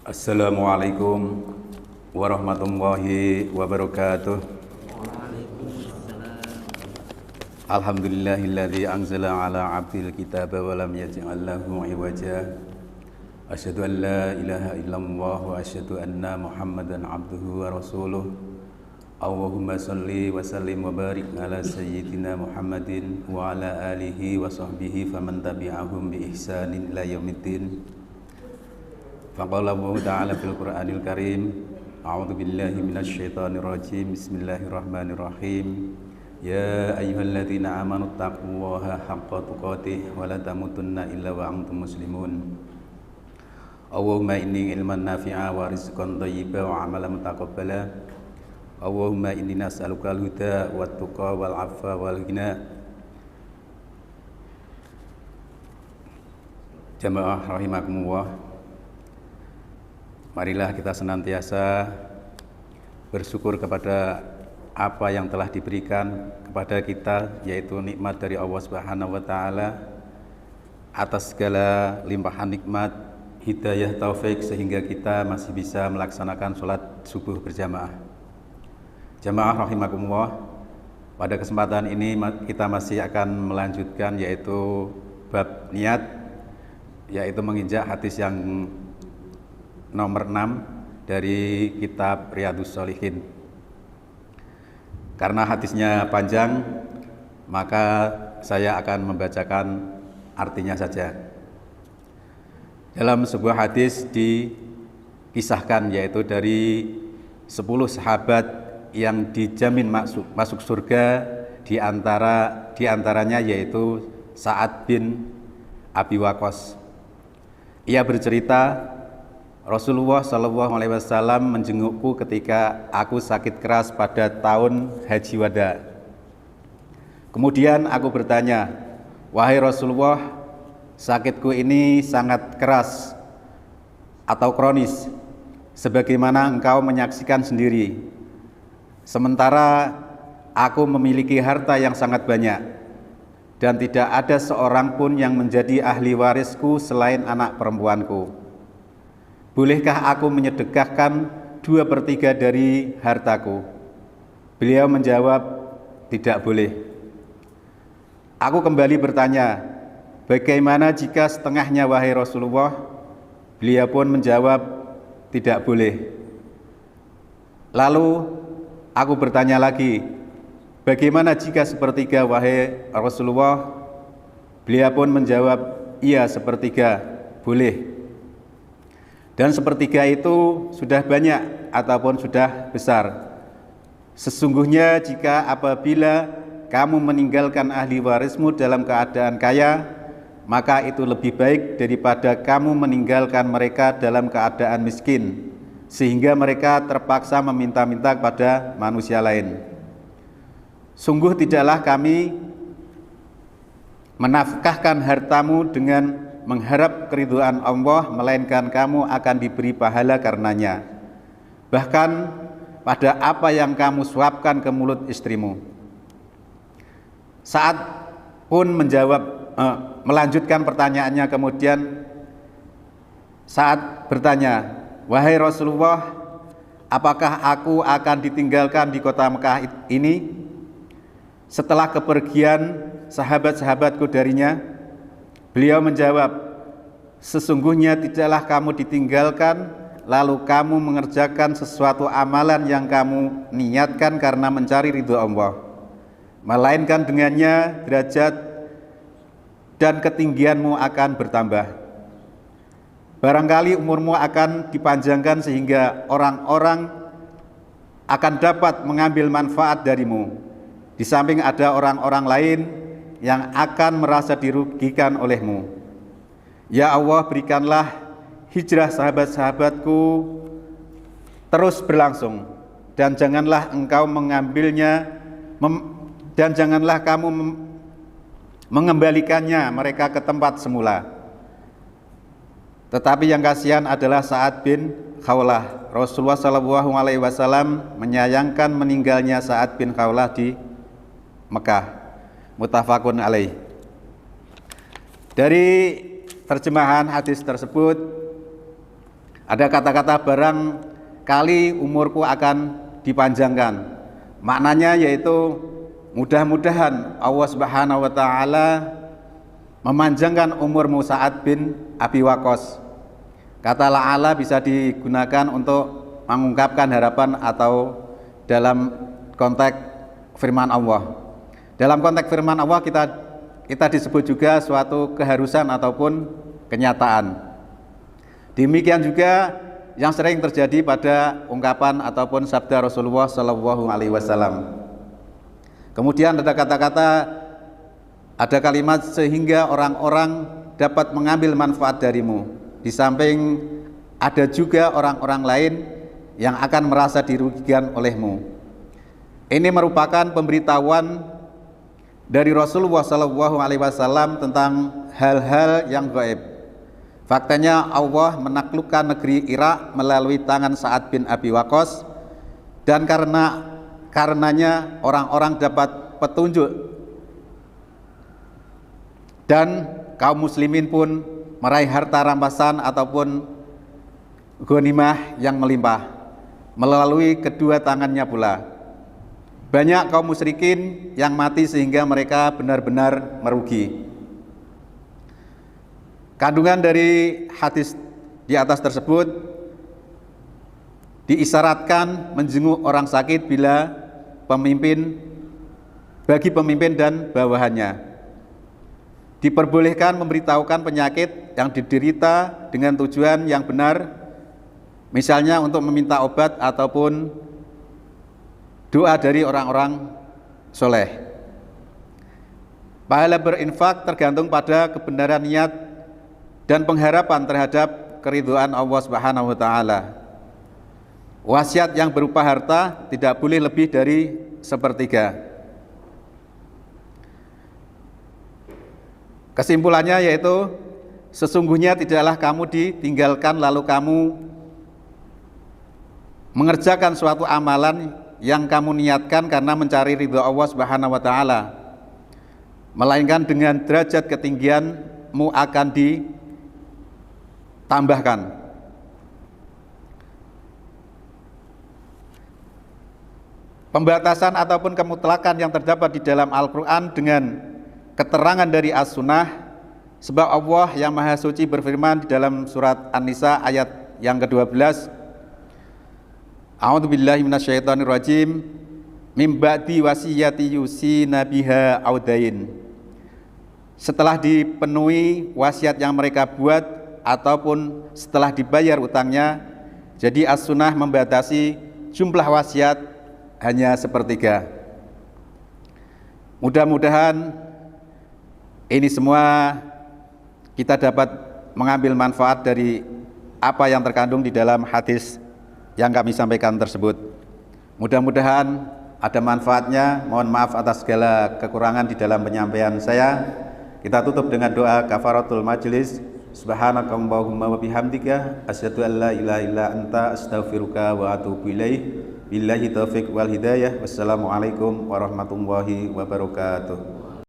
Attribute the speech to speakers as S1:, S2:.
S1: Assalamualaikum warahmatullahi wabarakatuh. Alhamdulillahilladzi anzala ala 'abdil kitaba wa lam yaj'al lahu 'iwaja. Asyhadu an la ilaha illallah wa asyhadu anna Muhammadan 'abduhu wa rasuluh. Allahumma shalli wa sallim wa barik ala sayyidina Muhammadin wa ala alihi wa sahbihi faman tabi'ahum bi ihsanin ila yaumiddin. Faqala Allah Ta'ala fil Qur'anil Karim, a'udzu billahi minasy syaithanir rajim. Bismillahirrahmanirrahim. Ya ayyuhalladzina amanu taqullaha haqqa tuqatih wa la tamutunna illa wa antum muslimun. Allahumma inni ilman nafi'a wa rizqan thayyiban wa amalan mutaqabbala. Allahumma inni nas'aluka al-huda wat tuqa wal 'afwa wal ghina. Jamaah rahimakumullah, marilah kita senantiasa bersyukur kepada apa yang telah diberikan kepada kita, yaitu nikmat dari Allah Subhanahu wa Ta'ala, atas segala limpahan nikmat, hidayah, taufik, sehingga kita masih bisa melaksanakan sholat subuh berjamaah. Jamaah rahimakumullah, pada kesempatan ini kita masih akan melanjutkan yaitu bab niat, yaitu menginjak hadis yang nomor 6 dari kitab Riyadhus Shalihin. Karena hadisnya panjang, maka saya akan membacakan artinya saja. Dalam sebuah hadis dikisahkan, yaitu dari 10 sahabat yang dijamin masuk surga, diantaranya yaitu Sa'ad bin Abi Waqqas. Ia bercerita, Rasulullah SAW menjengukku ketika aku sakit keras pada tahun Haji Wada. Kemudian aku bertanya, wahai Rasulullah, sakitku ini sangat keras atau kronis, sebagaimana engkau menyaksikan sendiri. Sementara aku memiliki harta yang sangat banyak, dan tidak ada seorang pun yang menjadi ahli warisku selain anak perempuanku. Bolehkah aku menyedekahkan 2/3 dari hartaku? Beliau menjawab, tidak boleh. Aku kembali bertanya, bagaimana jika setengahnya wahai Rasulullah? Beliau pun menjawab, tidak boleh. Lalu aku bertanya lagi, bagaimana jika sepertiga wahai Rasulullah? Beliau pun menjawab, iya, sepertiga, boleh. Dan sepertiga itu sudah banyak ataupun sudah besar. Sesungguhnya jika apabila kamu meninggalkan ahli warismu dalam keadaan kaya, maka itu lebih baik daripada kamu meninggalkan mereka dalam keadaan miskin, sehingga mereka terpaksa meminta-minta kepada manusia lain. Sungguh tidaklah kami menafkahkan hartamu dengan mengharap keridhaan Allah, melainkan kamu akan diberi pahala karenanya, bahkan pada apa yang kamu suapkan ke mulut istrimu. Sa'ad pun melanjutkan pertanyaannya. Kemudian Sa'ad bertanya, wahai Rasulullah, apakah aku akan ditinggalkan di kota Mekah ini setelah kepergian sahabat-sahabatku darinya? Beliau menjawab, sesungguhnya tidaklah kamu ditinggalkan lalu kamu mengerjakan sesuatu amalan yang kamu niatkan karena mencari ridho Allah, melainkan dengannya derajat dan ketinggianmu akan bertambah. Barangkali umurmu akan dipanjangkan sehingga orang-orang akan dapat mengambil manfaat darimu, di samping ada orang-orang lain yang akan merasa dirugikan olehmu. Ya Allah, berikanlah hijrah sahabat-sahabatku terus berlangsung, dan janganlah engkau mengambilnya dan janganlah kamu mengembalikannya mereka ke tempat semula. Tetapi yang kasihan adalah Sa'ad bin Khawlah. Rasulullah SAW menyayangkan meninggalnya Sa'ad bin Khawlah di Mekah. Muttafaqun alaih. Dari terjemahan hadis tersebut, Ada kata-kata barangkali umurku akan dipanjangkan. Maknanya yaitu mudah-mudahan Allah Subhanahu wa taala memanjangkan umurmu Sa'ad bin Abi Waqqas. Kata la'ala bisa digunakan untuk mengungkapkan harapan atau dalam konteks firman Allah. Dalam konteks firman Allah kita disebut juga suatu keharusan ataupun kenyataan. Demikian juga yang sering terjadi pada ungkapan ataupun sabda Rasulullah Shallallahu Alaihi Wasallam. Kemudian ada kata-kata, ada kalimat sehingga orang-orang dapat mengambil manfaat darimu. Di samping ada juga orang-orang lain yang akan merasa dirugikan olehmu. Ini merupakan pemberitahuan dari Rasulullah Shallallahu Alaihi Wasallam tentang hal-hal yang gaib. Faktanya Allah menaklukkan negeri Irak melalui tangan Sa'ad bin Abi Waqqas, dan karenanya orang-orang dapat petunjuk dan kaum muslimin pun meraih harta rampasan ataupun ghanimah yang melimpah melalui kedua tangannya pula. Banyak kaum musyrikin yang mati sehingga mereka benar-benar merugi. Kandungan dari hadis di atas tersebut diisyaratkan menjenguk orang sakit bagi pemimpin dan bawahannya. Diperbolehkan memberitahukan penyakit yang diderita dengan tujuan yang benar, misalnya untuk meminta obat ataupun doa dari orang-orang soleh. Pahala berinfak tergantung pada kebenaran niat dan pengharapan terhadap keridhaan Allah Subhanahu wa taala. Wasiat yang berupa harta tidak boleh lebih dari sepertiga. Kesimpulannya yaitu sesungguhnya tidaklah kamu ditinggalkan lalu kamu mengerjakan suatu amalan yang kamu niatkan karena mencari ridha Allah Subhanahu wa taala, melainkan dengan derajat ketinggianmu akan ditambahkan. Pembatasan ataupun kemutlakan yang terdapat di dalam Al-Quran dengan keterangan dari As-Sunnah, sebab Allah yang Maha Suci berfirman di dalam surat An-Nisa ayat yang ke-12, A'udzubillahi minasyaitonirrajim, mim ba'di wasiyati yusina biha audain. Setelah dipenuhi wasiat yang mereka buat ataupun setelah dibayar utangnya, jadi As-Sunnah membatasi jumlah wasiat hanya sepertiga. Mudah-mudahan ini semua kita dapat mengambil manfaat dari apa yang terkandung di dalam hadis yang kami sampaikan tersebut. Mudah-mudahan ada manfaatnya. Mohon maaf atas segala kekurangan di dalam penyampaian saya. Kita tutup dengan doa kafaratul majlis. Subhanakallahumma wa bihamdika asyhadu an la ilaha illa anta astaghfiruka wa atubu ilaik. Billahi taufiq wal hidayah. Wassalamualaikum warahmatullahi wabarakatuh.